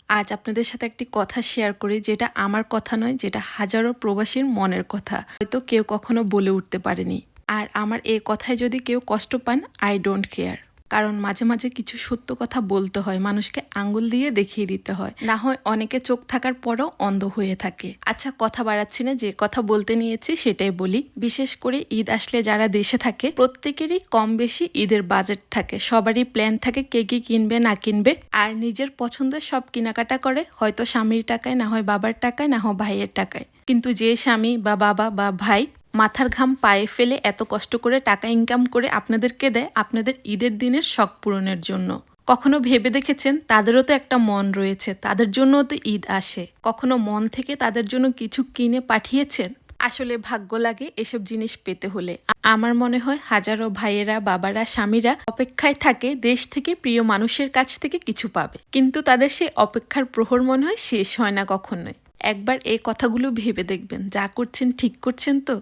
আজ আপনাদের সাথে একটি কথা শেয়ার করি, যেটা আমার কথা নয়, যেটা হাজারো প্রবাসীর মনের কথা। হয়তো কেউ কখনো বলে উঠতে পারেনি। আর আমার এই কথায় যদি কেউ কষ্ট পান, আই ডোন্ট কেয়ার। কারণ মাঝে মাঝে কিছু সত্য কথা বলতে হয়, মানুষকে আঙ্গুল দিয়ে দেখিয়ে দিতে হয়, না হয় অনেকে চোখ থাকার পরও অন্ধ হয়ে থাকে। আচ্ছা, কথা বাড়াচ্ছি না, যে কথা বলতে নিয়েছি সেটাই বলি। বিশেষ করে ঈদ আসলে যারা দেশে থাকে, প্রত্যেকেরই কম বেশি ঈদের বাজেট থাকে, সবারই প্ল্যান থাকে কে কি কিনবে না কিনবে, আর নিজের পছন্দের সব কেনাকাটা করে, হয়তো স্বামীর টাকায়, না হয় বাবার টাকায়, না হয় ভাইয়ের টাকায়। কিন্তু যে স্বামী বা বাবা বা ভাই মাথার ঘাম পায়ে ফেলে এত কষ্ট করে টাকা ইনকাম করে আপনাদেরকে দেয় আপনাদের ঈদের দিনের শখ পূরণের জন্য, কখনো ভেবে দেখেছেন তাদেরও তো একটা মন রয়েছে, তাদের জন্যও তো ঈদ আসে। কখনো মন থেকে তাদের জন্য কিছু কিনে পাঠিয়েছেন? আসলে ভাগ্য লাগে এসব জিনিস পেতে হলে। আমার মনে হয় হাজারো ভাইয়েরা, বাবারা, স্বামীরা অপেক্ষায় থাকে দেশ থেকে প্রিয় মানুষের কাছ থেকে কিছু পাবে, কিন্তু তাদের সেই অপেক্ষার প্রহর মনে হয় শেষ হয় না কখনোই। একবার এই কথাগুলো ভেবে দেখবেন, যা করছেন ঠিক করছেন তো?